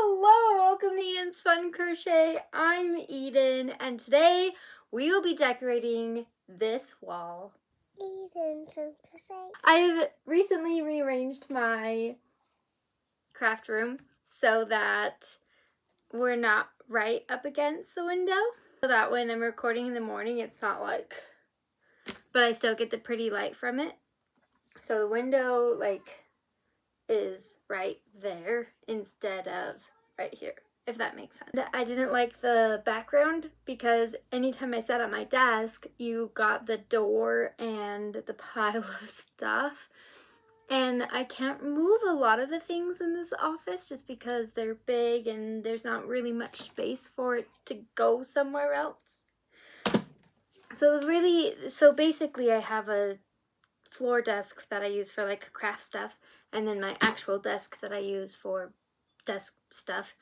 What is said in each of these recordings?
Hello, welcome to Eden's Fun Crochet. I'm Eden, and today we will be decorating this wall. Eden's Fun Crochet. I've recently rearranged my craft room so that we're not right up against the window, so that when I'm recording in the morning, it's not like, but I still get the pretty light from it. So the window, is right there instead of right here, if that makes sense. I didn't like the background because anytime I sat at my desk, you got the door and the pile of stuff. And I can't move a lot of the things in this office just because they're big and there's not really much space for it to go somewhere else. So basically I have a floor desk that I use for like craft stuff, and then my actual desk that I use for desk stuff.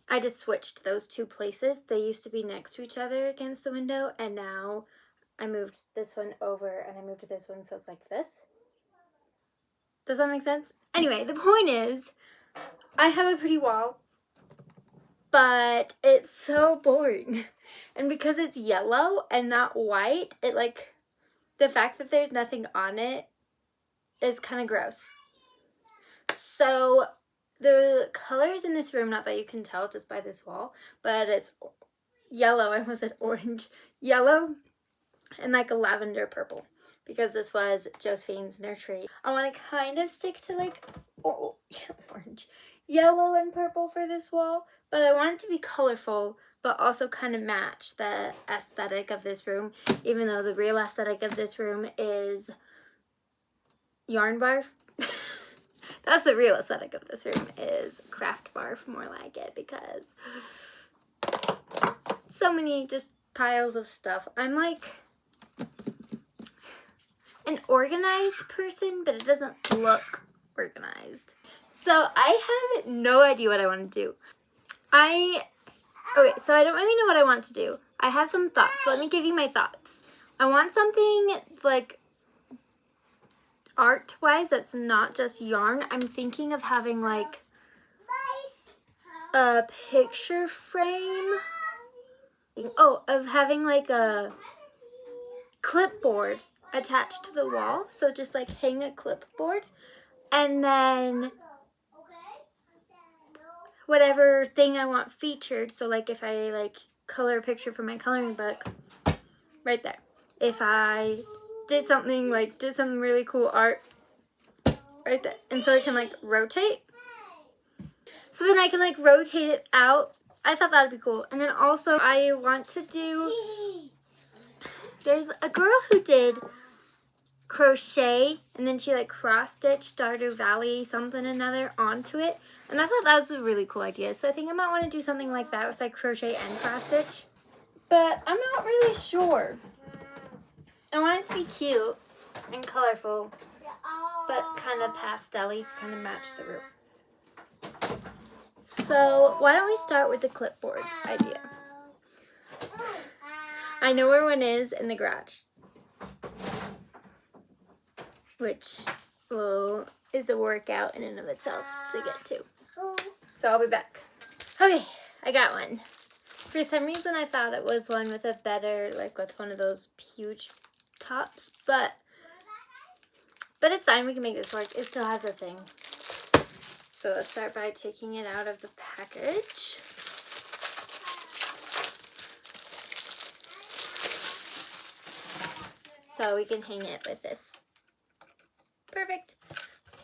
I just switched those two places. They used to be next to each other against the window, and now I moved this one over and I moved this one so it's like this. Does that make sense? Anyway, the point is, I have a pretty wall, but it's so boring. And because it's yellow and not white, the fact that there's nothing on it is kind of gross. So the colors in this room, not that you can tell just by this wall, but it's yellow, I almost said orange, yellow, and like a lavender purple, because this was Josephine's nursery. I want to kind of stick to orange, yellow, and purple for this wall, but I want it to be colorful, but also kind of match the aesthetic of this room, even though the real aesthetic of this room is yarn barf. That's the real aesthetic of this room, is craft barf, more like it, because so many just piles of stuff. I'm like an organized person, but it doesn't look organized. So I have no idea what I want to do. So I don't really know what I want to do. I have some thoughts. Let me give you my thoughts. I want something like art-wise that's not just yarn. I'm thinking of having like a picture frame. Of having like a clipboard attached to the wall. So just like hang a clipboard, and then whatever thing I want featured. So like if I like color a picture from my coloring book, right there. If I did something really cool art, right there. And so it can like rotate. So then I can like rotate it out. I thought that would be cool. And then also I want to do, there's a girl who did crochet and then she like cross-stitched Stardew Valley something another onto it. And I thought that was a really cool idea. So I think I might want to do something like that with like crochet and cross-stitch. But I'm not really sure. I want it to be cute and colorful, but kind of pastel-y to kind of match the room. So why don't we start with the clipboard idea? I know where one is in the garage, which is a workout in and of itself to get to. So I'll be back. Okay, I got one. For some reason I thought it was one with a better, like with one of those huge tops, but it's fine, we can make this work. It still has a thing. So let's start by taking it out of the package. So we can hang it with this. Perfect.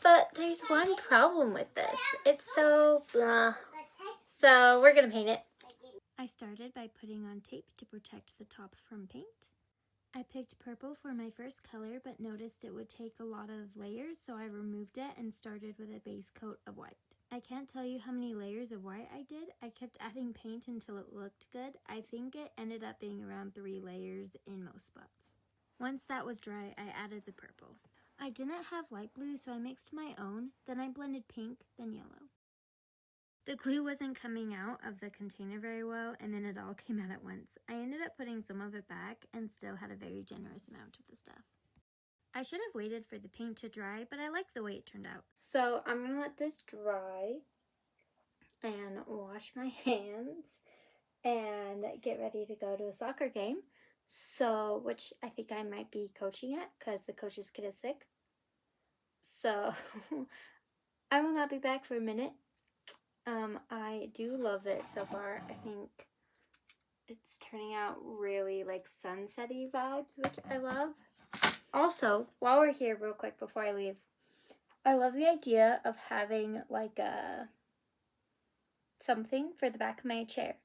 But there's one problem with this. It's so blah. So we're gonna paint it. I started by putting on tape to protect the top from paint. I picked purple for my first color, but noticed it would take a lot of layers, so I removed it and started with a base coat of white. I can't tell you how many layers of white I did. I kept adding paint until it looked good. I think it ended up being around 3 layers in most spots. Once that was dry, I added the purple. I didn't have light blue, so I mixed my own, then I blended pink, then yellow. The glue wasn't coming out of the container very well, and then it all came out at once. I ended up putting some of it back and still had a very generous amount of the stuff. I should have waited for the paint to dry, but I like the way it turned out. So I'm going to let this dry. And while wash my hands and get ready to go to a soccer game. So, which I think I might be coaching at because the coach's kid is sick. So, I will not be back for a minute. I do love it so far. I think it's turning out really like sunsetty vibes, which I love. Also, while we're here, real quick before I leave, I love the idea of having like a something for the back of my chair.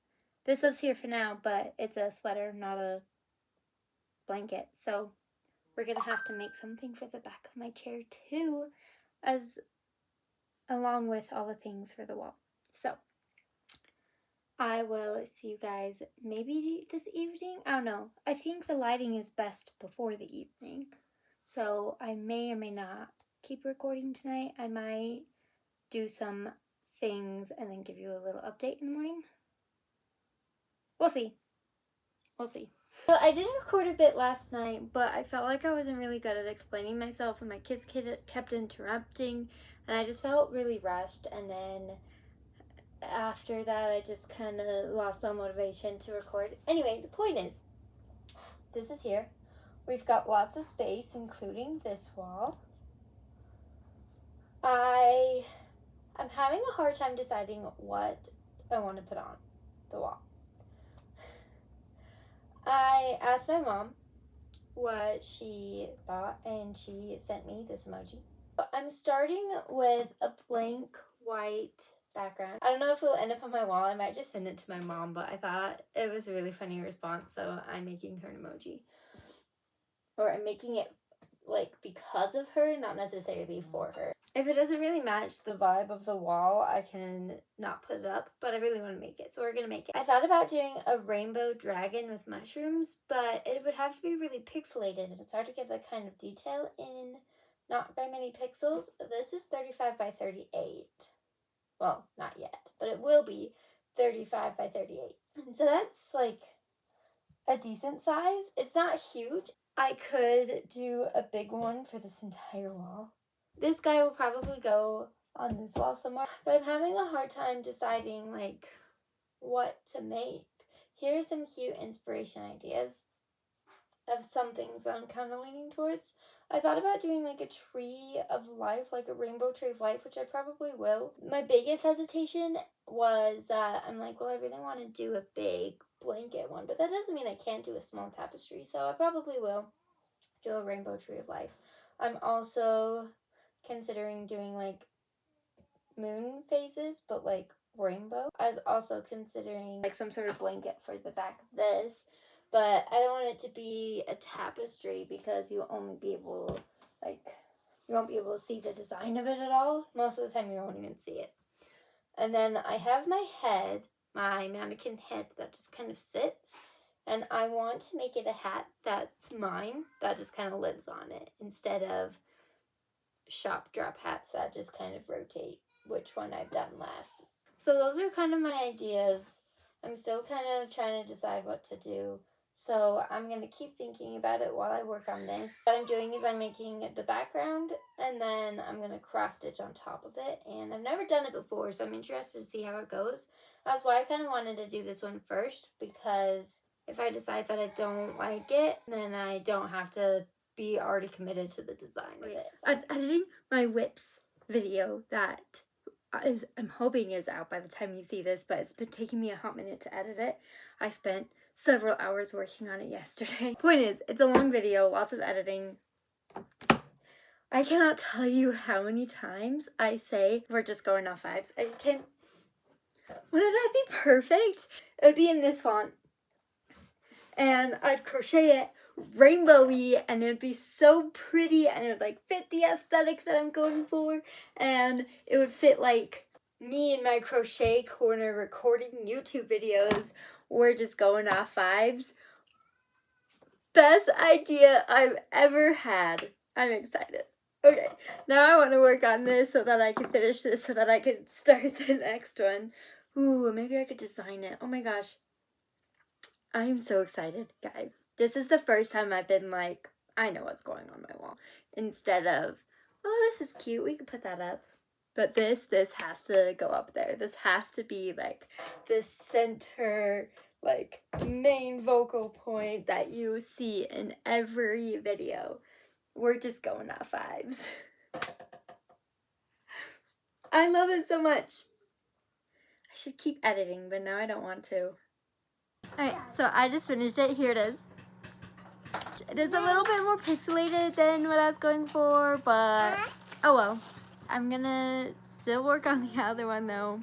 This lives here for now, but it's a sweater, not a blanket. So we're gonna have to make something for the back of my chair too, as along with all the things for the wall. So I will see you guys maybe this evening. I don't know. I think the lighting is best before the evening. So I may or may not keep recording tonight. I might do some things and then give you a little update in the morning. We'll see. We'll see. So I did record a bit last night, but I felt like I wasn't really good at explaining myself and my kids kept interrupting and I just felt really rushed, and then after that I just kind of lost all motivation to record. Anyway, the point is, this is here. We've got lots of space, including this wall. I'm having a hard time deciding what I want to put on the wall. I asked my mom what she thought, and she sent me this emoji. I'm starting with a blank white background. I don't know if it'll end up on my wall. I might just send it to my mom, but I thought it was a really funny response, so I'm making her an emoji. Or I'm making it like because of her, not necessarily for her. If it doesn't really match the vibe of the wall, I can not put it up, but I really want to make it, so we're gonna make it. I thought about doing a rainbow dragon with mushrooms, but it would have to be really pixelated, and it's hard to get that kind of detail in not very many pixels. This is 35 by 38. Well, not yet, but it will be 35 by 38. And so that's like a decent size. It's not huge. I could do a big one for this entire wall. This guy will probably go on this wall somewhere, but I'm having a hard time deciding like what to make. Here are some cute inspiration ideas of some things that I'm kind of leaning towards. I thought about doing like a tree of life, like a rainbow tree of life, which I probably will. My biggest hesitation was that I'm like, well, I really want to do a big blanket one, but that doesn't mean I can't do a small tapestry, so I probably will do a rainbow tree of life. I'm also considering doing like moon phases, but like rainbow. I was also considering like some sort of blanket for the back of this, but I don't want it to be a tapestry because you won't be able to see the design of it at all. Most of the time you won't even see it. And then I have my head, my mannequin head that just kind of sits, and I want to make it a hat that's mine, that just kind of lives on it, instead of shop drop hats that just kind of rotate which one I've done last. So those are kind of my ideas. I'm still kind of trying to decide what to do. So I'm going to keep thinking about it while I work on this. What I'm doing is I'm making the background, and then I'm going to cross stitch on top of it. And I've never done it before, so I'm interested to see how it goes. That's why I kind of wanted to do this one first, because if I decide that I don't like it, then I don't have to be already committed to the design of it. I was editing my whips video that I'm hoping is out by the time you see this, but it's been taking me a hot minute to edit it. I spent several hours working on it yesterday. Point is, it's a long video, lots of editing. I cannot tell you how many times I say we're just going off vibes. Wouldn't that be perfect? It would be in this font, and I'd crochet it rainbowy, and it would be so pretty, and it would like fit the aesthetic that I'm going for, and it would fit like me in my crochet corner recording YouTube videos. We're just going off vibes. Best idea I've ever had. I'm excited. Okay, now I want to work on this so that I can finish this so that I can start the next one. Ooh, maybe I could design it. Oh my gosh. I'm so excited, guys. This is the first time I've been like, I know what's going on my wall. Instead of, oh, this is cute, we could put that up. But this has to go up there. This has to be like the center, like main vocal point that you see in every video. We're just going off vibes. I love it so much. I should keep editing, but now I don't want to. Alright, so I just finished it. Here it is. It is a little bit more pixelated than what I was going for, but oh well. I'm gonna still work on the other one though,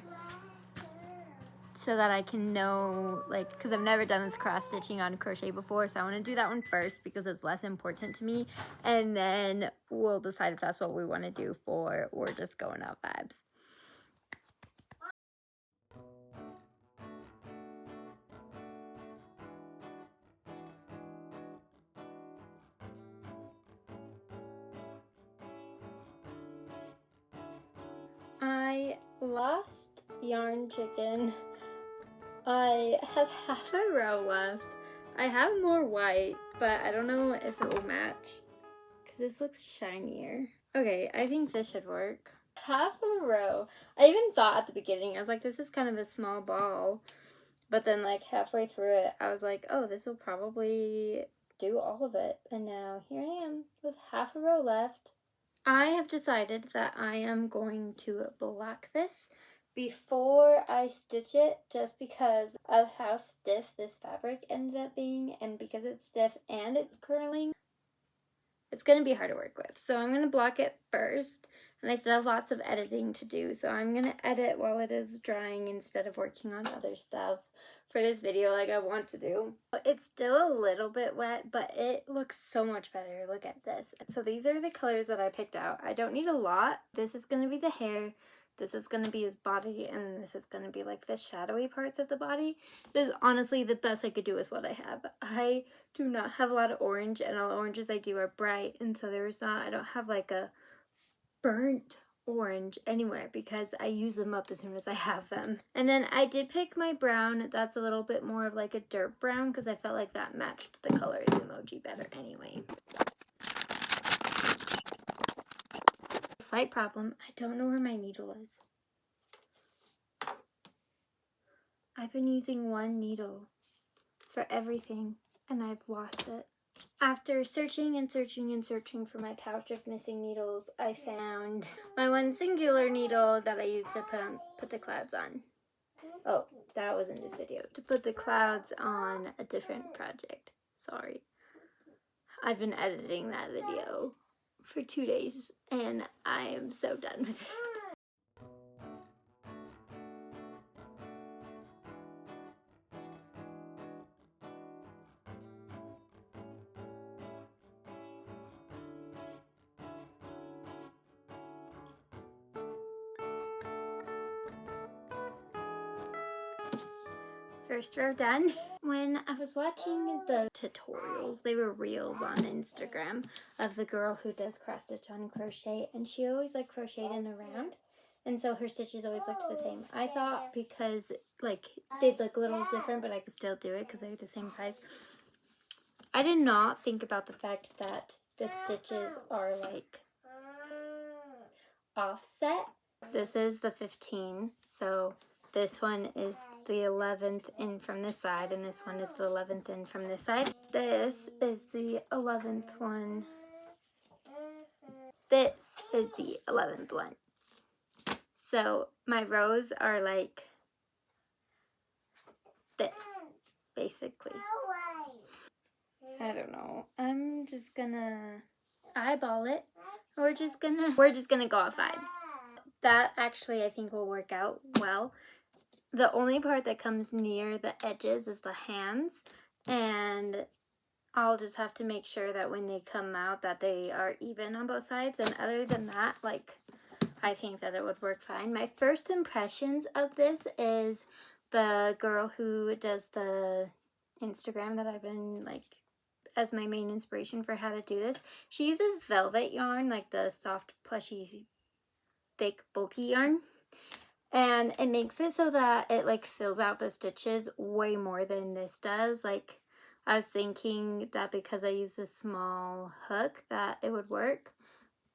so that I can know, like, because I've never done this cross stitching on crochet before, so I want to do that one first because it's less important to me, and then we'll decide if that's what we want to do for We're Just Going Out vibes. I lost Yarn Chicken. I have half a row left. I have more white, but I don't know if it will match because this looks shinier. Okay, I think this should work. Half a row. I even thought at the beginning, I was like, this is kind of a small ball. But then like halfway through it, I was like, oh, this will probably do all of it. And now here I am with half a row left. I have decided that I am going to block this before I stitch it, just because of how stiff this fabric ended up being, and because it's stiff and it's curling, it's going to be hard to work with. So I'm going to block it first, and I still have lots of editing to do, so I'm going to edit while it is drying instead of working on other stuff for this video like I want to do. It's still a little bit wet, but it looks so much better. Look at this. So these are the colors that I picked out. I don't need a lot. This is going to be the hair. This is going to be his body, and this is going to be like the shadowy parts of the body. This is honestly the best I could do with what I have. I do not have a lot of orange, and all the oranges I do are bright, and so I don't have like a burnt orange anywhere because I use them up as soon as I have them. And then I did pick my brown that's a little bit more of like a dirt brown because I felt like that matched the color of the emoji better anyway. Slight problem, I don't know where my needle is. I've been using one needle for everything and I've lost it. After searching and searching and searching for my pouch of missing needles, I found my one singular needle that I used to put the clouds on. Oh, that was in this video. To put the clouds on a different project. Sorry. I've been editing that video for 2 days and I am so done with it. First row done. When I was watching the tutorials, they were reels on Instagram of the girl who does cross stitch on crochet, and she always like crocheted in a round, and so her stitches always looked the same. I thought because like they'd look a little different, but I could still do it because they're the same size. I did not think about the fact that the stitches are like offset. This is the 15, so this one is the 11th in from this side, and this one is the 11th in from this side. This is the 11th one. This is the 11th one. So my rows are like this, basically. I don't know. I'm just gonna eyeball it. We're just gonna go off vibes. That actually I think will work out well. The only part that comes near the edges is the hands, and I'll just have to make sure that when they come out that they are even on both sides, and other than that, like, I think that it would work fine. My first impressions of this is the girl who does the Instagram that I've been like as my main inspiration for how to do this. She uses velvet yarn, like the soft, plushy, thick, bulky yarn. And it makes it so that it like fills out the stitches way more than this does. Like I was thinking that because I use a small hook that it would work,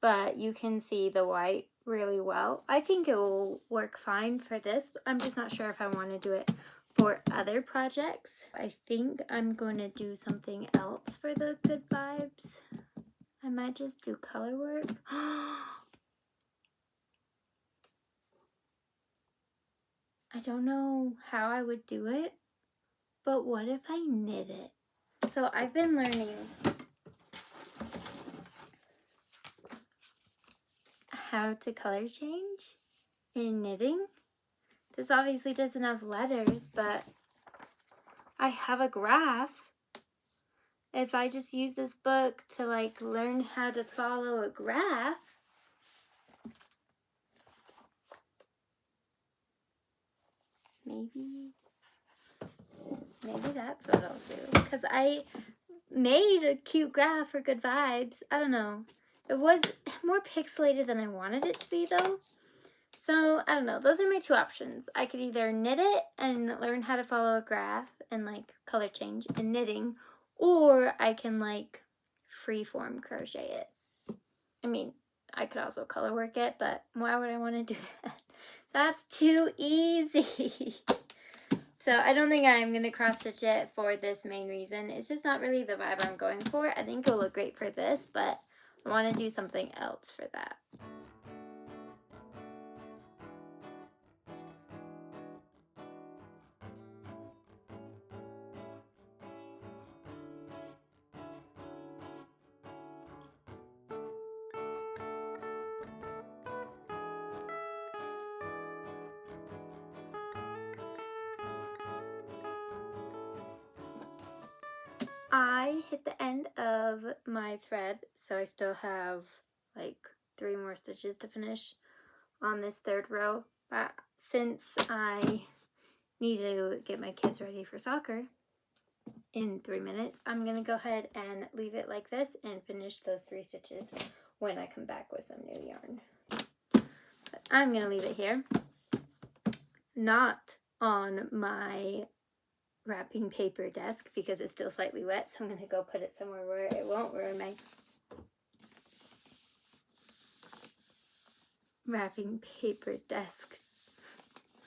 but you can see the white really well. I think it will work fine for this. I'm just not sure if I want to do it for other projects. I think I'm going to do something else for the good vibes. I might just do color work. I don't know how I would do it, but what if I knit it? So I've been learning how to color change in knitting. This obviously doesn't have letters, but I have a graph. If I just use this book to like learn how to follow a graph, maybe that's what I'll do. Because I made a cute graph for good vibes. I don't know. It was more pixelated than I wanted it to be though. So I don't know. Those are my two options. I could either knit it and learn how to follow a graph and like color change in knitting, or I can like freeform crochet it. I mean, I could also color work it, but why would I want to do that? That's too easy. So I don't think I'm going to cross stitch it for this main reason. It's just not really the vibe I'm going for. I think it'll look great for this, but I want to do something else for that. I hit the end of my thread, so I still have like 3 more stitches to finish on this third row. But since I need to get my kids ready for soccer in 3 minutes, I'm going to go ahead and leave it like this and finish those 3 stitches when I come back with some new yarn. But I'm going to leave it here, not on my wrapping paper desk because it's still slightly wet, so I'm going to go put it somewhere where it won't ruin my wrapping paper desk.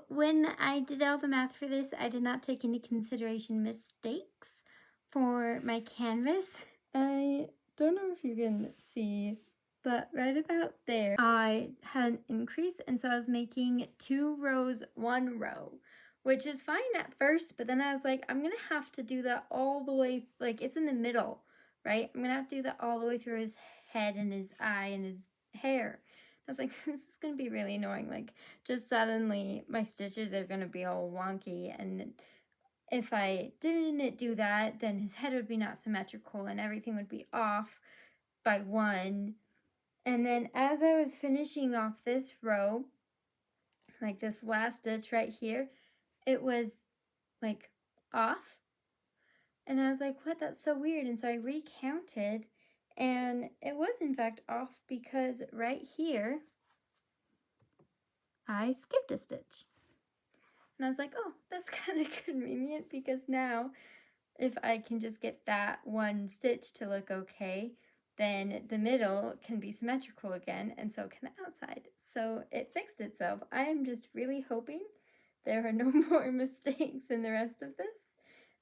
When I did all the math for this, I did not take into consideration mistakes for my canvas. I don't know if you can see, but right about there, I had an increase, and so I was making 2 rows, 1 row, which is fine at first, but then I was like, I'm gonna have to do that all the way, like it's in the middle, right? I'm gonna have to do that all the way through his head and his eye and his hair. I was like, this is gonna be really annoying. Like, just suddenly my stitches are gonna be all wonky, and if I didn't do that, then his head would be not symmetrical and everything would be off by 1. And then as I was finishing off this row, like this last stitch right here, it was like off. And I was like, what? That's so weird. And so I recounted, and it was in fact off because right here, I skipped a stitch. And I was like, oh, that's kind of convenient because now if I can just get that 1 stitch to look okay, then the middle can be symmetrical again, and so can the outside. So it fixed itself. I am just really hoping there are no more mistakes in the rest of this.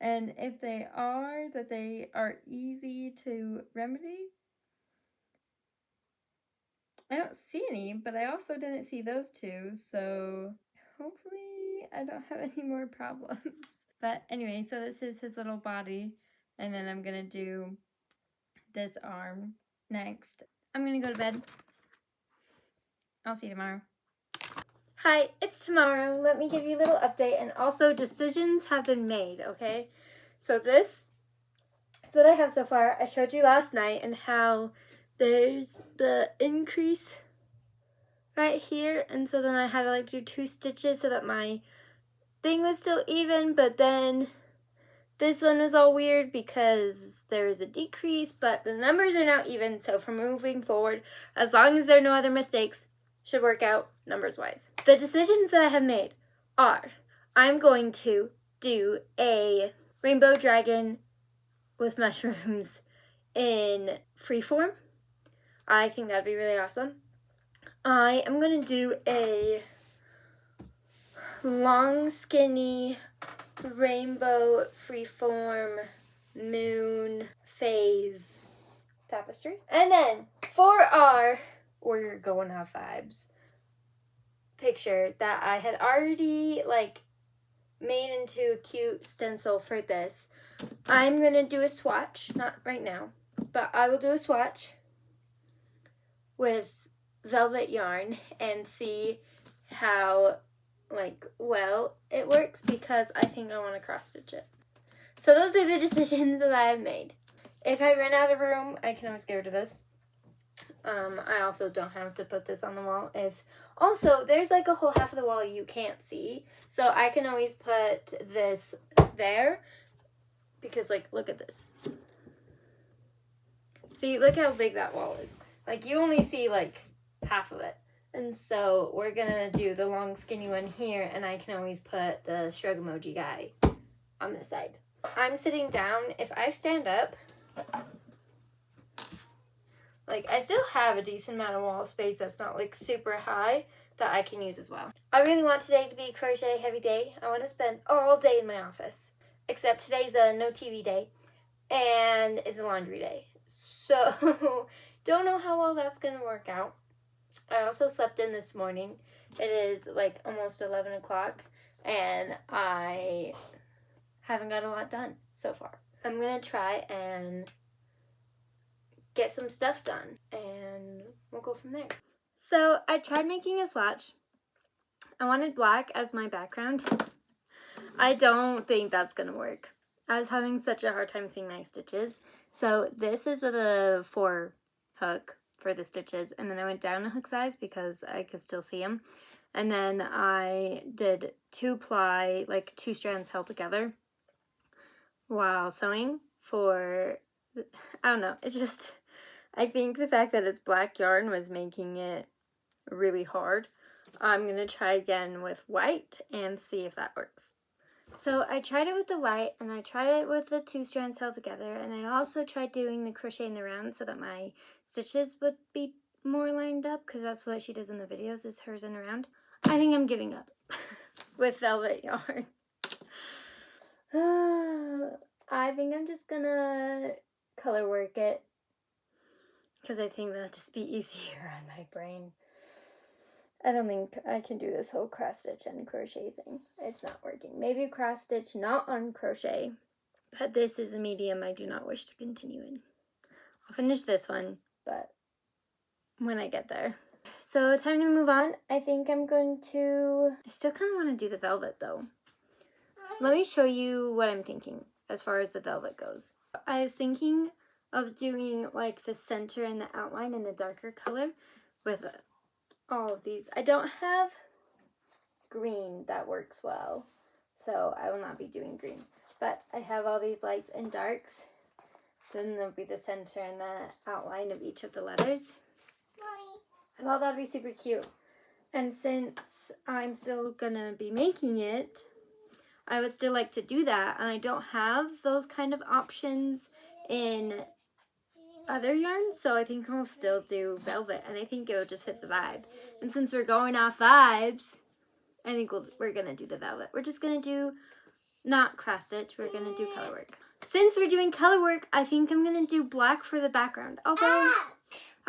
And if they are, that they are easy to remedy. I don't see any, but I also didn't see those 2, so hopefully I don't have any more problems. But anyway, so this is his little body, and then I'm gonna do this arm next. I'm gonna go to bed. I'll see you tomorrow. Hi, it's tomorrow. Let me give you a little update, and also decisions have been made, okay? So this is what I have so far. I showed you last night and how there's the increase right here, and so then I had to like do 2 stitches so that my thing was still even, but then this one was all weird because there is a decrease, but the numbers are now even, so from moving forward, as long as there are no other mistakes, should work out numbers-wise. The decisions that I have made are, I'm going to do a rainbow dragon with mushrooms in freeform. I think that'd be really awesome. I am going to do a long, skinny, rainbow, freeform, moon, phase tapestry. And then for our We're Going Off Vibes picture that I had already like made into a cute stencil for this, I'm going to do a swatch, not right now, but I will do a swatch with velvet yarn and see how well it works, because I think I want to cross stitch it. So those are the decisions that I have made. If I run out of room, I can always get rid of this. I also don't have to put this on the wall. Also, there's like a whole half of the wall you can't see, so I can always put this there, because like, look at this. See, look how big that wall is. Like, you only see like half of it. And so we're gonna do the long skinny one here, and I can always put the shrug emoji guy on this side. I'm sitting down. If I stand up, like, I still have a decent amount of wall space that's not like super high that I can use as well. I really want today to be a crochet heavy day. I want to spend all day in my office, except today's a no TV day and it's a laundry day. So don't know how well that's gonna work out. I also slept in this morning. It is like almost 11 o'clock and I haven't got a lot done so far. I'm gonna try and get some stuff done and we'll go from there. So I tried making a swatch. I wanted black as my background. I don't think that's gonna work. I was having such a hard time seeing my stitches. So this is with a 4 hook for the stitches, and then I went down a hook size because I could still see them. And then I did 2-ply, like 2 strands held together while sewing for, I don't know, it's just, I think the fact that it's black yarn was making it really hard. I'm going to try again with white and see if that works. So I tried it with the white, and I tried it with the 2 strands held together, and I also tried doing the crochet in the round so that my stitches would be more lined up, because that's what she does in the videos, is hers in a round. I think I'm giving up with velvet yarn. I think I'm just gonna color work it, because I think that'll just be easier on my brain. I don't think I can do this whole cross stitch and crochet thing. It's not working. Maybe cross stitch, not on crochet, but this is a medium I do not wish to continue in. I'll finish this one, but when I get there. So time to move on. I think I'm going to, I still kind of want to do the velvet though. Let me show you what I'm thinking as far as the velvet goes. I was thinking of doing like the center and the outline in the darker color with all of these. I don't have green that works well, so I will not be doing green. But I have all these lights and darks. Then there'll be the center and the outline of each of the letters. Mommy. I thought that'd be super cute. And since I'm still gonna be making it, I would still like to do that. And I don't have those kind of options in other yarns, so I think I'll still do velvet, and I think it will just fit the vibe. And since we're going off vibes, I think we're gonna do the velvet. We're just gonna do not cross stitch, we're gonna do color work. Since we're doing color work, I think I'm gonna do black for the background. Although,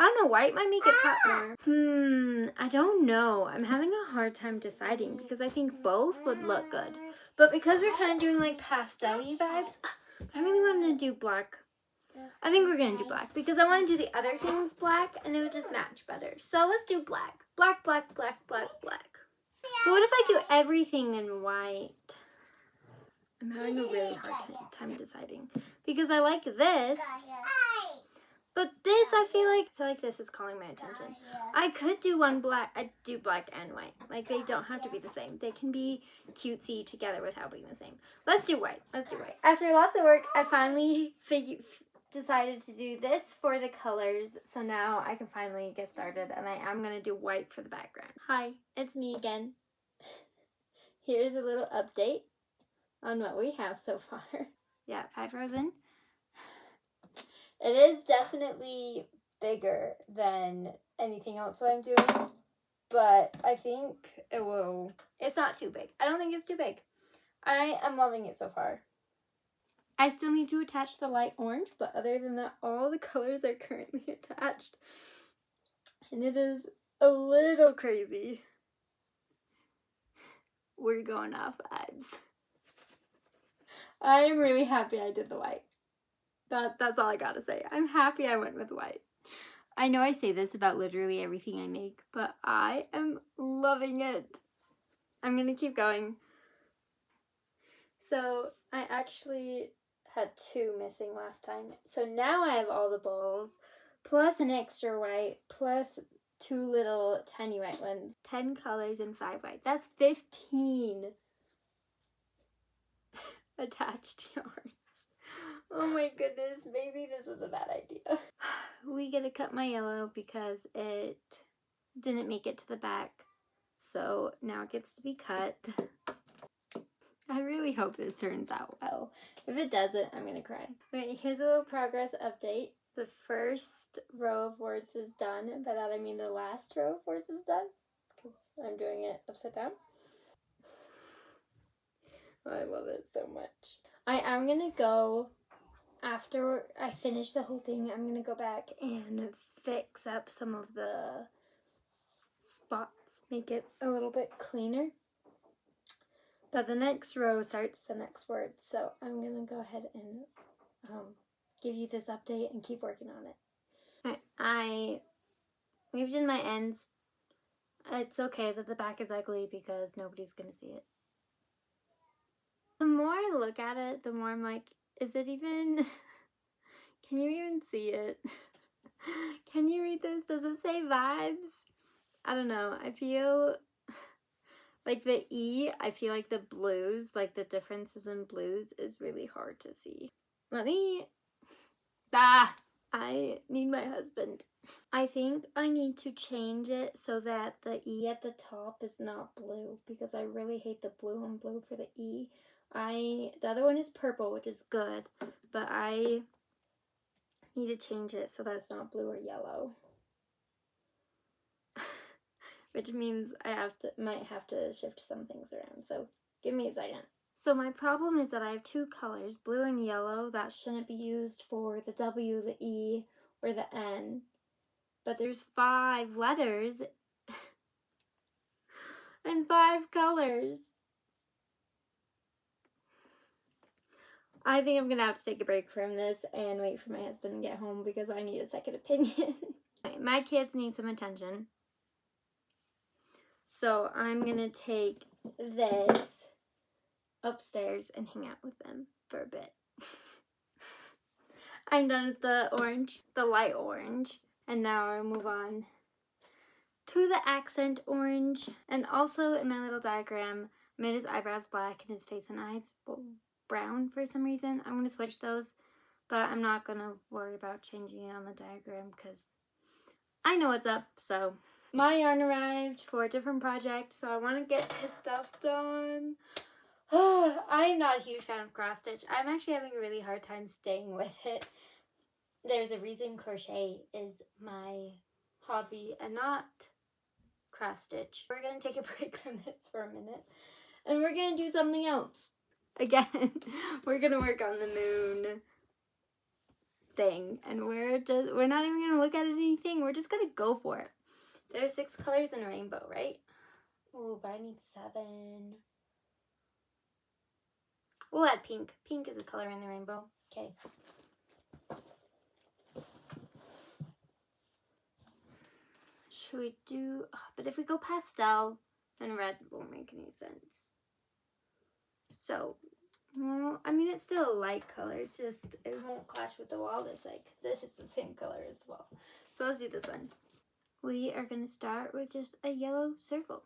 I don't know, white might make it pop more. I don't know. I'm having a hard time deciding because I think both would look good. But because we're kind of doing like pastel-y vibes, I really wanted to do black. I think we're going to do black because I want to do the other things black and it would just match better. So let's do black. Black, black, black, black, black. But what if I do everything in white? I'm having a really hard time deciding because I like this, but this I feel like this is calling my attention. I could do one black. I'd do black and white. Like, they don't have to be the same. They can be cutesy together without being the same. Let's do white. Let's do white. After lots of work, I finally decided to do this for the colors. So now I can finally get started, and I am going to do white for the background. Hi, it's me again. Here's a little update on what we have so far. Yeah, 5 rows in. It is definitely bigger than anything else that I'm doing. but I think it will. It's not too big. I don't think it's too big. I am loving it so far. I still need to attach the light orange, but other than that, all the colors are currently attached. And it is a little crazy. We're going off vibes. I'm really happy I did the white. That's all I gotta say. I'm happy I went with white. I know I say this about literally everything I make, but I am loving it. I'm gonna keep going. So I actually had 2 missing last time. So now I have all the balls, plus an extra white, plus 2 little tiny white ones. 10 colors and 5 white. That's 15 attached yarns. Oh my goodness, maybe this was a bad idea. We gotta cut my yellow because it didn't make it to the back. So now it gets to be cut. I really hope this turns out well. If it doesn't, I'm gonna cry. Okay, here's a little progress update. The first row of words is done. By that I mean the last row of words is done, because I'm doing it upside down. I love it so much. I am gonna go, after I finish the whole thing, I'm gonna go back and fix up some of the spots, make it a little bit cleaner. But the next row starts the next word, so I'm gonna go ahead and give you this update and keep working on it. I weaved in my ends. It's okay that the back is ugly because nobody's gonna see it. The more I look at it, the more I'm like, is it even, can you even see it? Can you read this? Does it say vibes? I don't know. I feel like the E, I feel like the blues, like the differences in blues is really hard to see. I need my husband. I think I need to change it so that the E at the top is not blue, because I really hate the blue on blue for the E. The other one is purple, which is good, but I need to change it so that it's not blue or yellow. Which means I might have to shift some things around, so give me a second. So my problem is that I have 2 colors, blue and yellow, that shouldn't be used for the W, the E, or the N. But there's 5 letters and 5 colors. I think I'm gonna have to take a break from this and wait for my husband to get home because I need a second opinion. My kids need some attention. So I'm gonna take this upstairs and hang out with them for a bit. I'm done with the orange, the light orange, and now I'll move on to the accent orange. And also in my little diagram, I made his eyebrows black and his face and eyes brown for some reason. I'm gonna switch those, but I'm not gonna worry about changing it on the diagram because I know what's up. So my yarn arrived for a different project, so I want to get this stuff done. I'm not a huge fan of cross stitch. I'm actually having a really hard time staying with it. There's a reason crochet is my hobby and not cross stitch. We're gonna take a break from this for a minute and we're gonna do something else. Again, we're gonna work on the moon thing, and we're not even gonna look at anything. We're just gonna go for it. There's 6 colors in a rainbow, right? Oh, but I need 7. We'll add pink. Pink is a color in the rainbow. Okay. Should we do, but if we go pastel, then red won't make any sense. So, well, I mean, it's still a light color. It's just, it won't clash with the wall this way, because this is the same color as the wall. So let's do this one. We are going to start with just a yellow circle.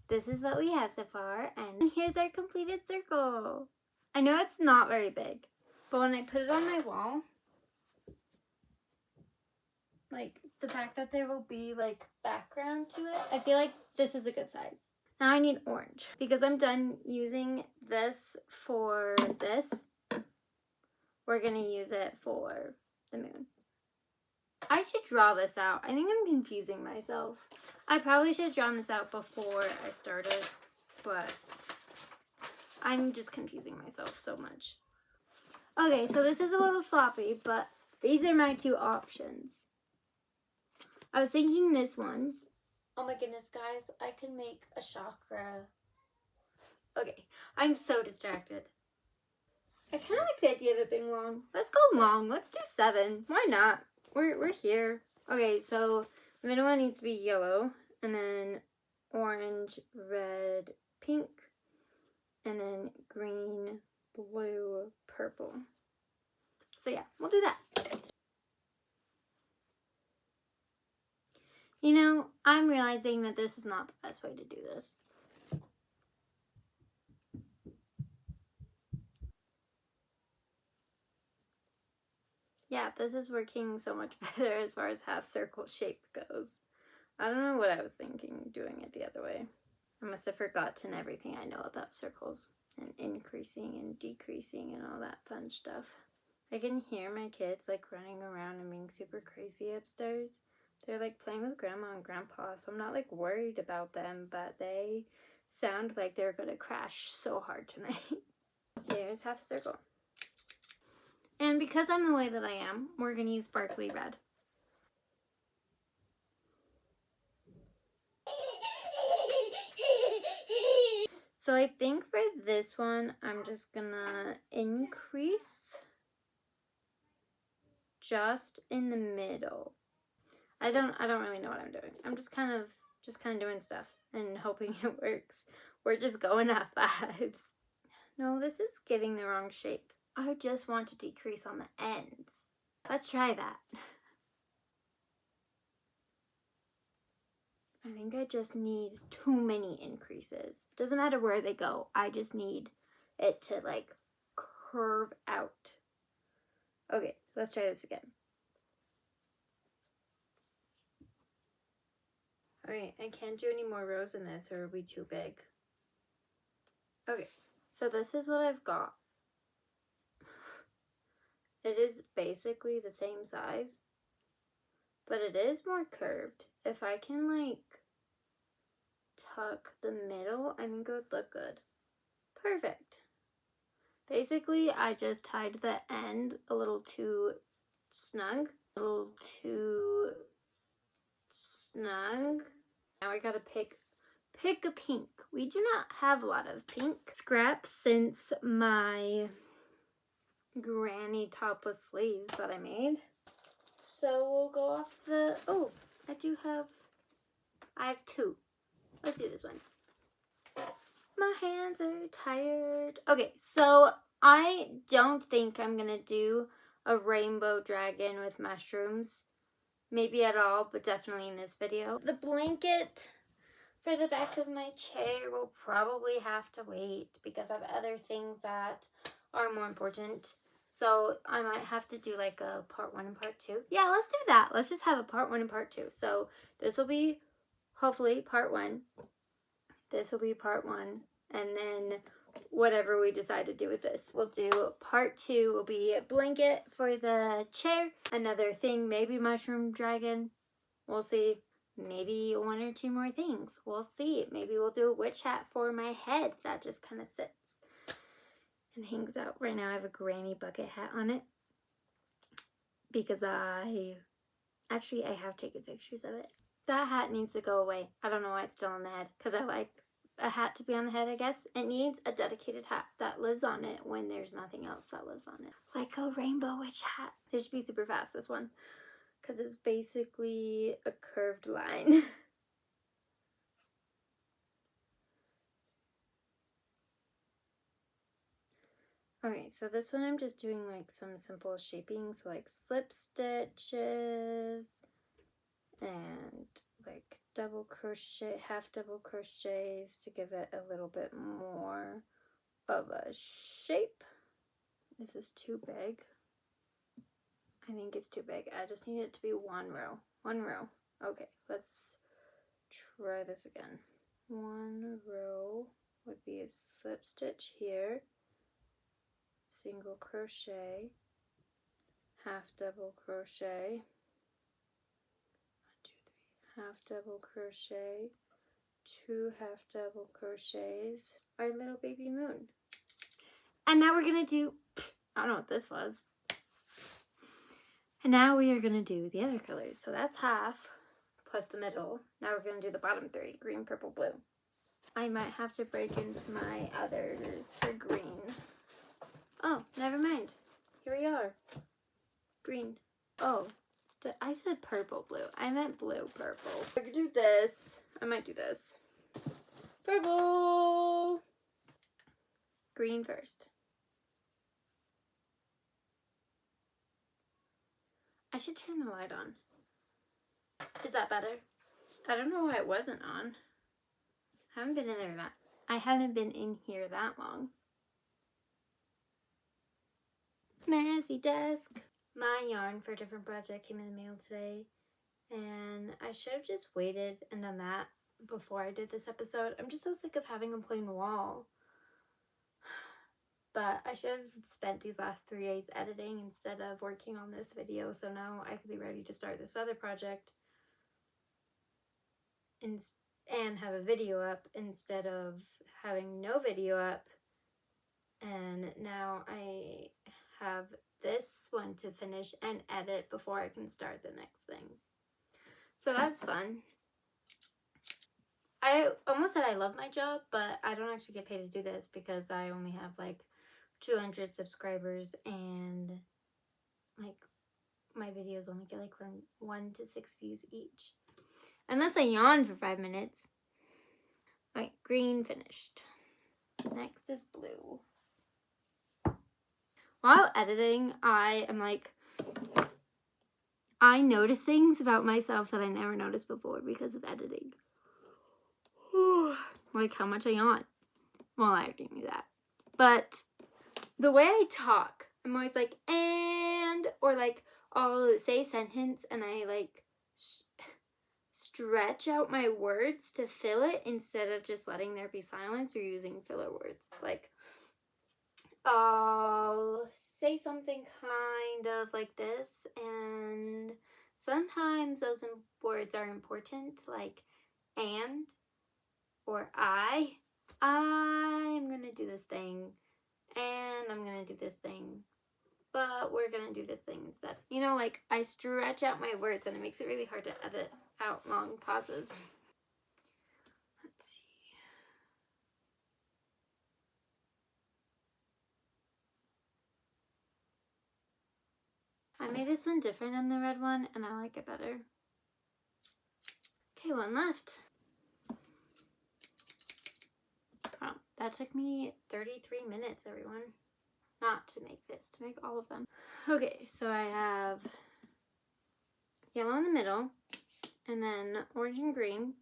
This is what we have so far, and here's our completed circle. I know it's not very big, but when I put it on my wall, like the fact that there will be like background to it, I feel like this is a good size. Now I need orange because I'm done using this for this. We're gonna use it for the moon. I should draw this out. I think I'm confusing myself. I probably should have drawn this out before I started, but I'm just confusing myself so much. Okay, so this is a little sloppy, but these are my two options. I was thinking this one. Oh my goodness, guys, I can make a chakra. Okay, I'm so distracted. I kind of like the idea of it being long. Let's go long. Let's do 7. Why not? We're here. Okay, so the middle one needs to be yellow, and then orange, red, pink, and then green, blue, purple. So yeah, we'll do that. You know, I'm realizing that this is not the best way to do this. Yeah, this is working so much better as far as half circle shape goes. I don't know what I was thinking doing it the other way. I must have forgotten everything I know about circles and increasing and decreasing and all that fun stuff. I can hear my kids like running around and being super crazy upstairs. They're like playing with grandma and grandpa, so I'm not like worried about them, but they sound like they're gonna crash so hard tonight. Here's half a circle. And because I'm the way that I am, we're gonna use sparkly red. So I think for this one, I'm just gonna increase just in the middle. I don't really know what I'm doing. I'm just kind of doing stuff and hoping it works. We're just going off vibes. No, this is giving the wrong shape. I just want to decrease on the ends. Let's try that. I think I just need too many increases. Doesn't matter where they go. I just need it to like curve out. Okay, let's try this again. Alright, I can't do any more rows in this or it'll be too big. Okay, so this is what I've got. It is basically the same size, but it is more curved. If I can like tuck the middle, I think it would look good. Perfect. Basically, I just tied the end a little too snug. A little too snug. Now I gotta pick a pink. We do not have a lot of pink scraps since my granny topless sleeves that I made. So we'll go off the, oh, I have 2. Let's do this one. My hands are tired. Okay, so I don't think I'm gonna do a rainbow dragon with mushrooms. Maybe at all, but definitely in this video. The blanket for the back of my chair will probably have to wait because I have other things that are more important. So I might have to do like a part 1 and part 2. Yeah, let's do that. Let's just have a part 1 and part 2. So this will be hopefully part 1. This will be part 1. And then whatever we decide to do with this. We'll do part 2 will be a blanket for the chair. Another thing, maybe mushroom dragon. We'll see. Maybe 1 or 2 more things. We'll see. Maybe we'll do a witch hat for my head that just kind of sits and hangs out. Right now I have a granny bucket hat on it because I have taken pictures of it. That hat needs to go away. I don't know why it's still on the head because I like a hat to be on the head, I guess. It needs a dedicated hat that lives on it when there's nothing else that lives on it. Like a rainbow witch hat. This should be super fast, this one. Because it's basically a curved line. Okay, so this one I'm just doing like some simple shaping, so like slip stitches and like double crochet, half double crochets to give it a little bit more of a shape. This is too big. I think it's too big. I just need it to be 1 row. 1 row. Okay, let's try this again. 1 row would be a slip stitch here, single crochet, half double crochet, half double crochet, 2 half double crochets, our little baby moon. And now we're gonna do, I don't know what this was. And now we are gonna do the other colors. So that's half plus the middle. Now we're gonna do the bottom 3, green, purple, blue. I might have to break into my others for green. Oh, never mind. Here we are. Green. Oh, I said purple, blue. I meant blue, purple. I could do this. I might do this. Purple. Green first. I should turn the light on. Is that better? I don't know why it wasn't on. I haven't been in here that long. Messy desk. My yarn for a different project came in the mail today, and I should have just waited and done that before I did this episode. I'm just so sick of having a plain wall. But I should have spent these last 3 days editing instead of working on this video, so now I could be ready to start this other project and have a video up instead of having no video up. And now I have this one to finish and edit before I can start the next thing. So that's fun. I almost said I love my job, but I don't actually get paid to do this because I only have like 200 subscribers, and like my videos only get like 1 to 6 views each. Unless I yawn for 5 minutes. Right, green finished. Next is blue. While editing, I notice things about myself that I never noticed before because of editing. Like how much I yawn. Well, I already knew that. But the way I talk, I'm always like, and, or like, I'll say a sentence and I like stretch out my words to fill it instead of just letting there be silence or using filler words. Like, I'll say something kind of like this, and sometimes those words are important, like and or I'm gonna do this thing, and I'm gonna do this thing, but we're gonna do this thing instead. You know, like I stretch out my words and it makes it really hard to edit out long pauses. Let's see. I made this one different than the red one, and I like it better. Okay, one left. Wow, that took me 33 minutes, everyone. Not to make this, to make all of them. Okay, so I have yellow in the middle, and then orange and green,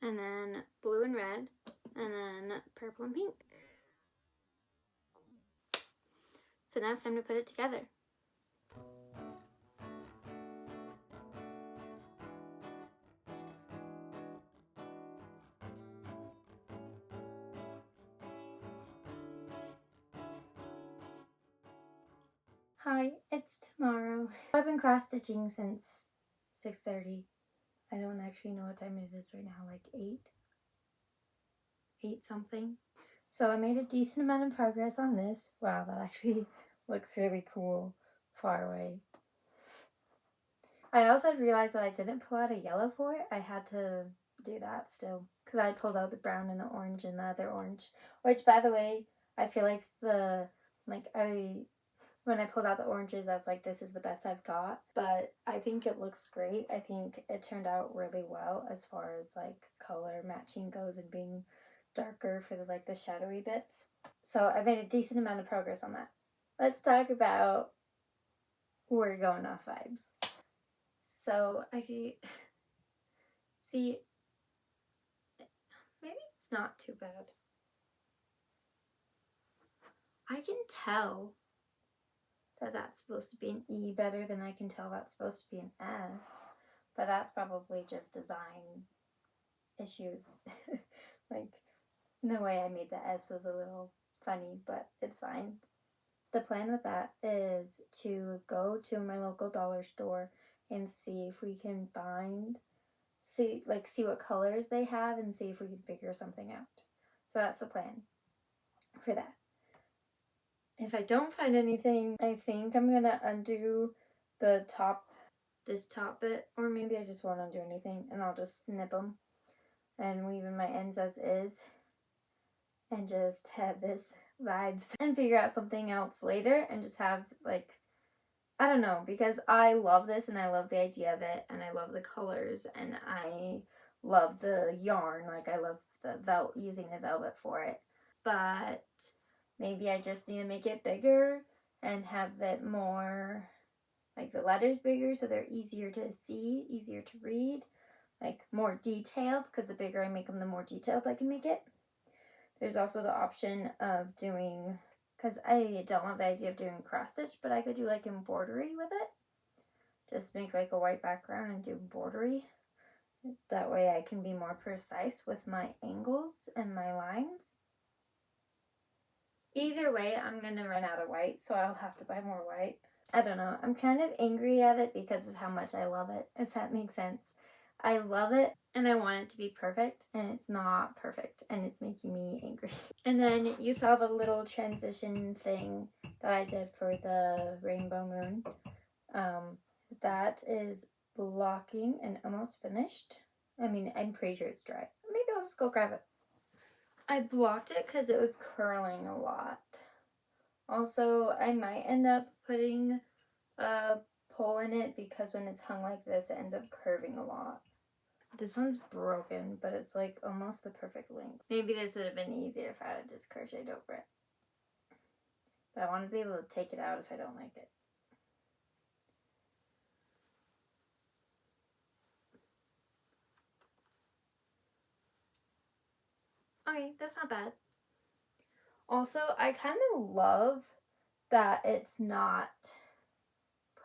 and then blue and red, and then purple and pink. So now it's time to put it together. Hi, it's tomorrow. I've been cross-stitching since 6:30. I don't actually know what time it is right now, like 8 something. So I made a decent amount of progress on this. Wow, that actually looks really cool far away. I also realized that I didn't pull out a yellow for it. I had to do that still because I pulled out the brown and the orange and the other orange, which by the way, I feel like when I pulled out the oranges, I was like, this is the best I've got. But I think it looks great. I think it turned out really well as far as like color matching goes and being darker for the shadowy bits. So I made a decent amount of progress on that. Let's talk about we're going off vibes. So I see, maybe it's not too bad. I can tell that that's supposed to be an E better than I can tell that's supposed to be an S, but that's probably just design issues. Like the way I made the S was a little funny, but it's fine. The plan with that is to go to my local dollar store and see if we can find see what colors they have and see if we can figure something out. So that's the plan for that. If I don't find anything, I think I'm gonna undo the top, this top bit, or maybe I just won't undo anything and I'll just snip them and leave in my ends as is and just have this vibes and figure out something else later and just have like, I don't know, because I love this and I love the idea of it and I love the colors and I love the yarn, like I love the using the velvet for it. But maybe I just need to make it bigger and have it more, like the letters bigger so they're easier to see, easier to read, like more detailed, because the bigger I make them, the more detailed I can make it. There's also the option of doing, because I don't love the idea of doing cross stitch, but I could do like embroidery with it. Just make like a white background and do embroidery. That way I can be more precise with my angles and my lines. Either way, I'm gonna run out of white, so I'll have to buy more white. I don't know. I'm kind of angry at it because of how much I love it, if that makes sense. I love it and I want it to be perfect, and it's not perfect, and it's making me angry. And then you saw the little transition thing that I did for the rainbow moon. That is blocking and almost finished. I mean, I'm pretty sure it's dry. Maybe I'll just go grab it. I blocked it because it was curling a lot. Also, I might end up putting a pole in it because when it's hung like this, it ends up curving a lot. This one's broken, but it's like almost the perfect length. Maybe this would have been easier if I had just crocheted over it. But I want to be able to take it out if I don't like it. Okay, that's not bad. Also, I kind of love that it's not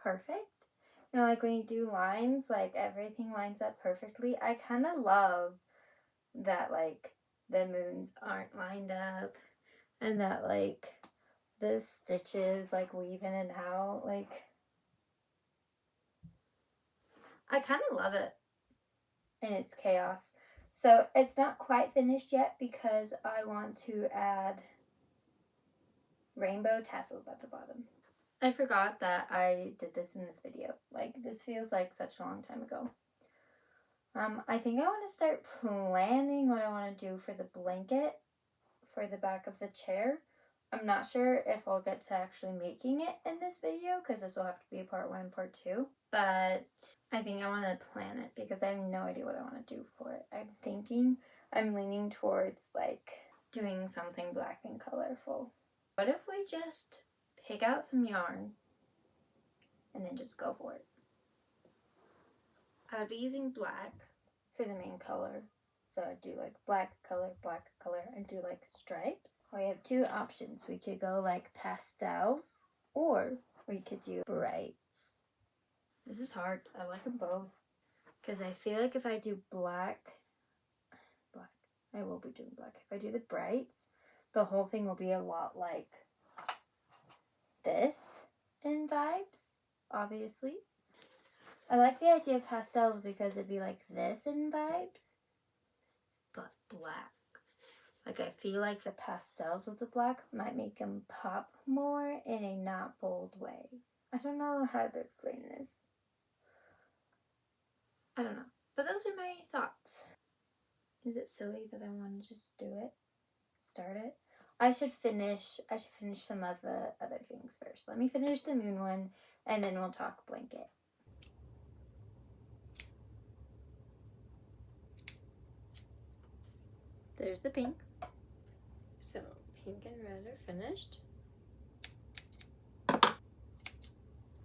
perfect. You know, like when you do lines, like everything lines up perfectly. I kind of love that, like, the moons aren't lined up and that, like, the stitches, like, weave in and out. Like, I kind of love it. And it's chaos. So it's not quite finished yet because I want to add rainbow tassels at the bottom. I forgot that I did this in this video. Like, this feels like such a long time ago. I think I want to start planning what I want to do for the blanket for the back of the chair. I'm not sure if I'll get to actually making it in this video because this will have to be part 1 and part 2. But I think I want to plan it because I have no idea what I want to do for it. I'm leaning towards like doing something black and colorful. What if we just pick out some yarn and then just go for it? I would be using black for the main color. So I'd do like black color, and do like stripes. We have 2 options. We could go like pastels or we could do brights. This is hard. I like them both. Because I feel like if I do black, I will be doing black. If I do the brights, the whole thing will be a lot like this in vibes, obviously. I like the idea of pastels because it'd be like this in vibes, but black. Like, I feel like the pastels with the black might make them pop more in a not bold way. I don't know how to explain this. I don't know. But those are my thoughts. Is it silly that I want to just do it? Start it? I should finish some of the other things first. Let me finish the moon one and then we'll talk blanket. There's the pink. So pink and red are finished.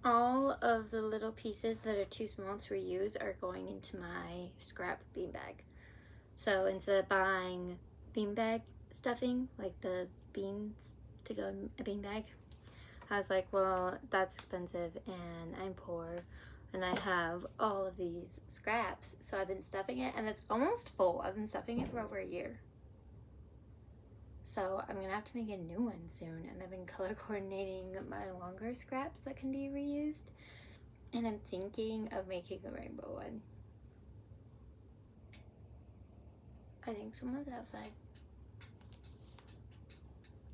All of the little pieces that are too small to reuse are going into my scrap beanbag. So instead of buying beanbag stuffing, like the beans to go in a beanbag, I was like, well, that's expensive and I'm poor and I have all of these scraps. So I've been stuffing it and it's almost full. I've been stuffing it for over a year. So I'm gonna have to make a new one soon, and I've been color coordinating my longer scraps that can be reused, and I'm thinking of making a rainbow one. I think someone's outside.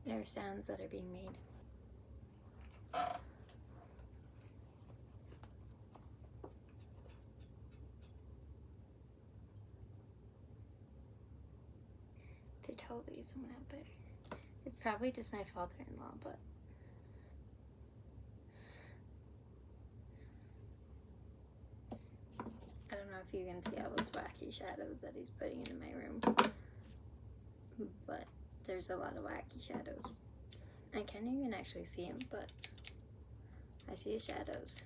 There are sounds that are being made. There totally is someone out there. It's probably just my father-in-law, but I don't know if you can see all those wacky shadows that he's putting into my room, but there's a lot of wacky shadows. I can't even actually see him, but I see his shadows.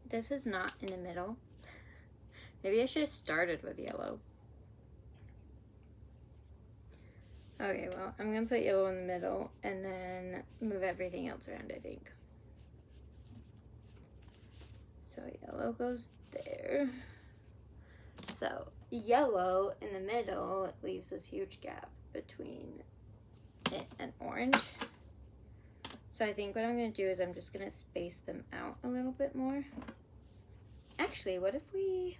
This is not in the middle. Maybe I should have started with yellow. Okay, well, I'm gonna put yellow in the middle and then move everything else around, I think. So yellow goes there. So yellow in the middle leaves this huge gap between it and orange. So I think what I'm gonna do is I'm just gonna space them out a little bit more. Actually, what if we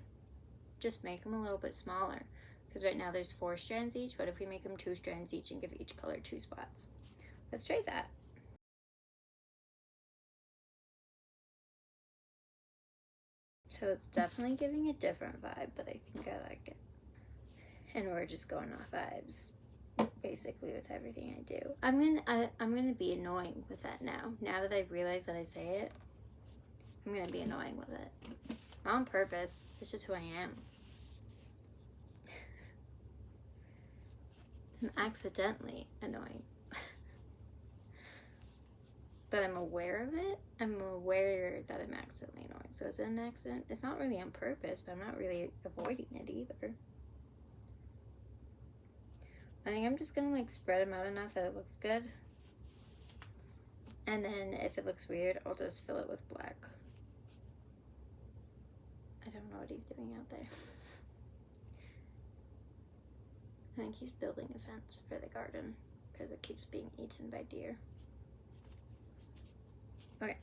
just make them a little bit smaller? Because right now there's 4 strands each. What if we make them 2 strands each and give each color 2 spots? Let's try that. So it's definitely giving a different vibe, but I think I like it. And we're just going off vibes, basically, with everything I do. I'm gonna be annoying with that now. Now that I've realized that I say it, I'm gonna be annoying with it. Not on purpose. It's just who I am. I'm accidentally annoying. But I'm aware of it. I'm aware that I'm accidentally annoying. So it's an accident. It's not really on purpose, but I'm not really avoiding it either. I think I'm just gonna like spread them out enough that it looks good. And then if it looks weird, I'll just fill it with black. I don't know what he's doing out there. I think he's building a fence for the garden because it keeps being eaten by deer. Okay.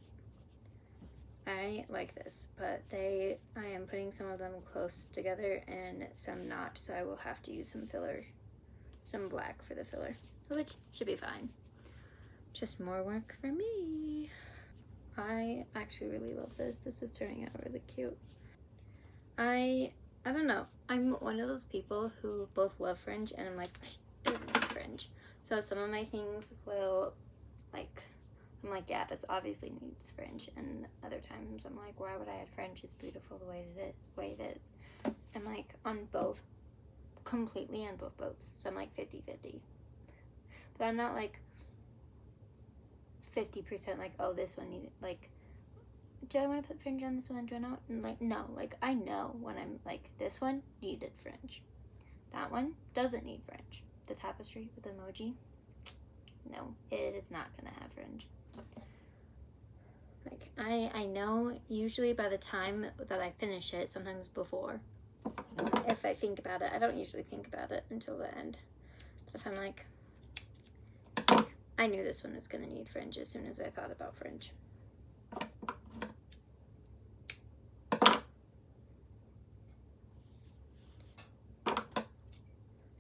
I like this, but I am putting some of them close together and some not, so I will have to use some filler, some black for the filler, which should be fine. Just more work for me. I actually really love this. This is turning out really cute. I don't know. I'm one of those people who both love fringe and I'm like, it doesn't need fringe. So some of my things will like, I'm like, yeah, this obviously needs fringe. And other times I'm like, why would I add fringe? It's beautiful the way it is. I'm like on both, completely on both boats. So I'm like 50-50. But I'm not like 50% like, oh, this one needed, like, do I want to put fringe on this one? Do I not? And like, no, like I know when I'm like, this one needed fringe. That one doesn't need fringe. The tapestry with emoji, no, it is not gonna have fringe. Like I know usually by the time that I finish it, sometimes before, if I think about it. I don't usually think about it until the end. But if I'm like, I knew this one was gonna need fringe as soon as I thought about fringe.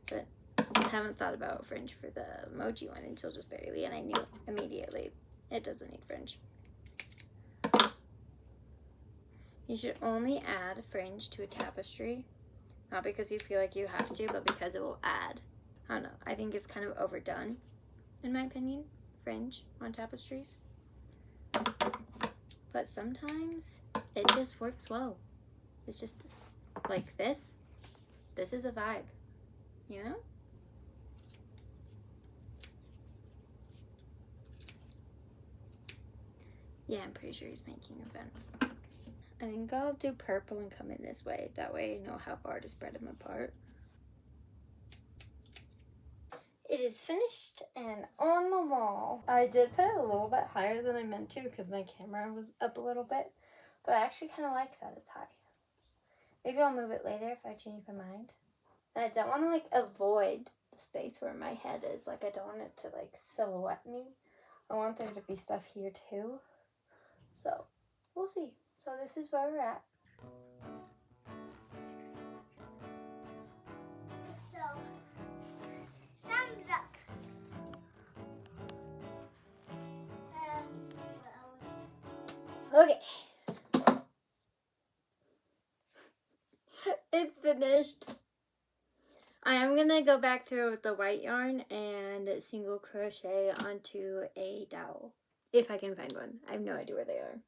But I haven't thought about fringe for the emoji one until just barely, and I knew immediately it doesn't need fringe. You should only add fringe to a tapestry, not because you feel like you have to, but because it will add. I don't know, I think it's kind of overdone, in my opinion, fringe on tapestries. But sometimes it just works well. It's just like this is a vibe, you know? Yeah, I'm pretty sure he's making a fence. I think I'll do purple and come in this way. That way I know how far to spread them apart. It is finished and on the wall. I did put it a little bit higher than I meant to because my camera was up a little bit, but I actually kind of like that it's high. Maybe I'll move it later if I change my mind. And I don't want to like avoid the space where my head is. Like I don't want it to like silhouette me. I want there to be stuff here too. So we'll see. So this is where we're at. Okay. It's finished. I am gonna go back through with the white yarn and single crochet onto a dowel. If I can find one. I have no idea where they are.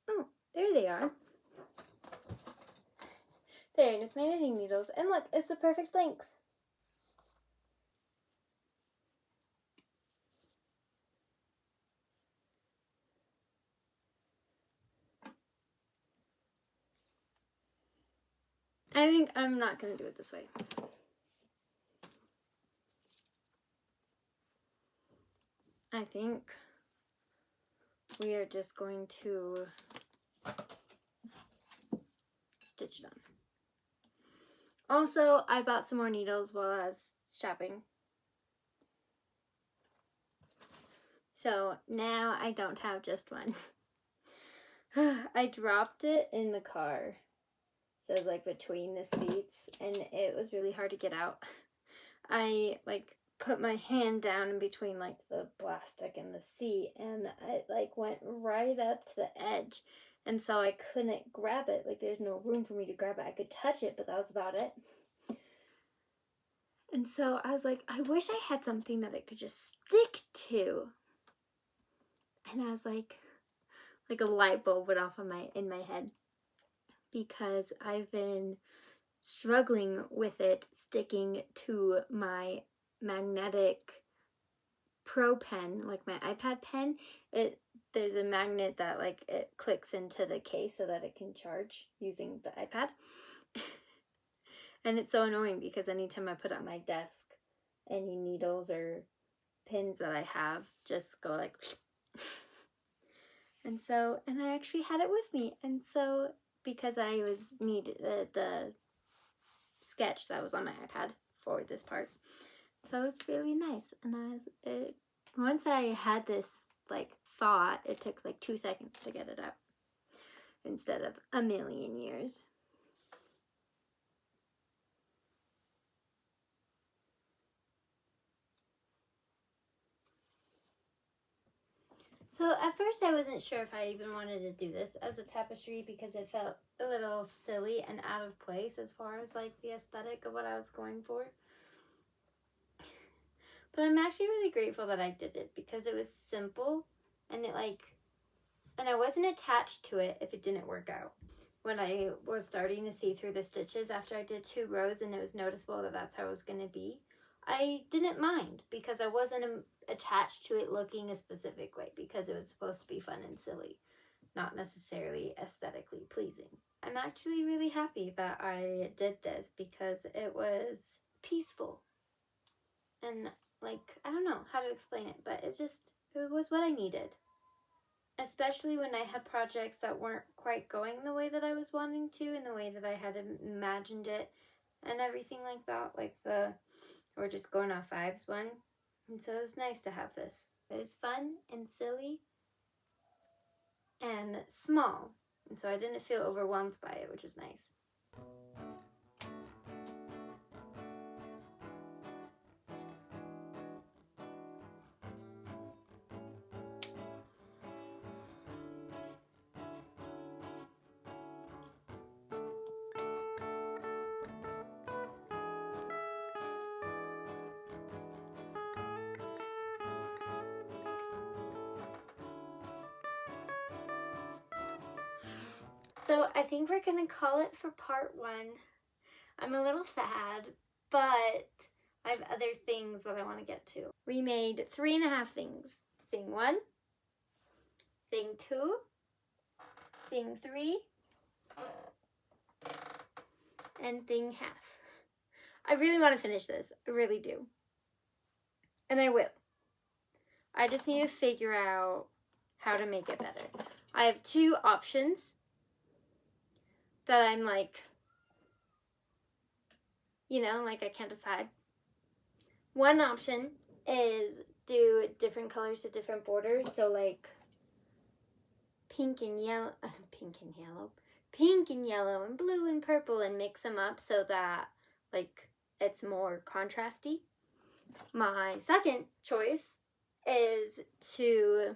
Oh, there they are. There, with my knitting needles. And look, it's the perfect length. I think I'm not gonna do it this way. I think we are just going to stitch it on. Also, I bought some more needles while I was shopping. So now I don't have just one. I dropped it in the car. So it was like between the seats and it was really hard to get out. I like put my hand down in between like the plastic and the seat and it like went right up to the edge. And so I couldn't grab it. Like there's no room for me to grab it. I could touch it, but that was about it. And so I was like, I wish I had something that it could just stick to. And I was like a light bulb went off in my head because I've been struggling with it sticking to my magnetic Pro pen, like my iPad pen. There's a magnet that like it clicks into the case so that it can charge using the iPad. And it's so annoying because anytime I put it on my desk, any needles or pins that I have just go like and I actually had it with me, and so because I needed the sketch that was on my iPad for this part, so it was really nice. And once I had this like thought, it took like 2 seconds to get it out instead of a million years. So at first I wasn't sure if I even wanted to do this as a tapestry because it felt a little silly and out of place as far as like the aesthetic of what I was going for. But I'm actually really grateful that I did it because it was simple and and I wasn't attached to it if it didn't work out. When I was starting to see through the stitches after I did 2 rows and it was noticeable that that's how it was going to be, I didn't mind because I wasn't attached to it looking a specific way because it was supposed to be fun and silly, not necessarily aesthetically pleasing. I'm actually really happy that I did this because it was peaceful and like, I don't know how to explain it, but it was what I needed. Especially when I had projects that weren't quite going the way that I was wanting to and the way that I had imagined it and everything like that, like we're just going off vibes one. And so it was nice to have this. It was fun and silly and small. And so I didn't feel overwhelmed by it, which was nice. So I think we're gonna call it for part 1. I'm a little sad, but I have other things that I want to get to. We made 3.5 things. Thing 1, thing 2, thing 3, and thing half. I really want to finish this. I really do. And I will. I just need to figure out how to make it better. I have 2 options that I'm like, I can't decide. One option is do different colors to different borders. So like pink and yellow and blue and purple and mix them up so that like it's more contrasty. My second choice is to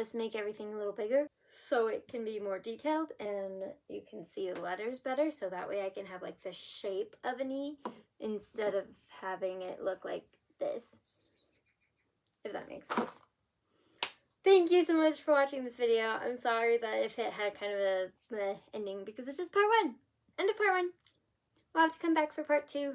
just make everything a little bigger so it can be more detailed and you can see the letters better, so that way I can have like the shape of an E instead of having it look like this, if that makes sense. Thank you so much for watching this video. I'm sorry that if it had kind of a meh ending, because it's just part 1. End of part 1. We'll have to come back for part 2.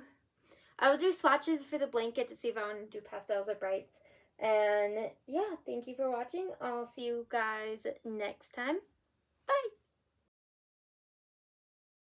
I will do swatches for the blanket to see if I want to do pastels or brights. And yeah, thank you for watching. I'll see you guys next time. Bye!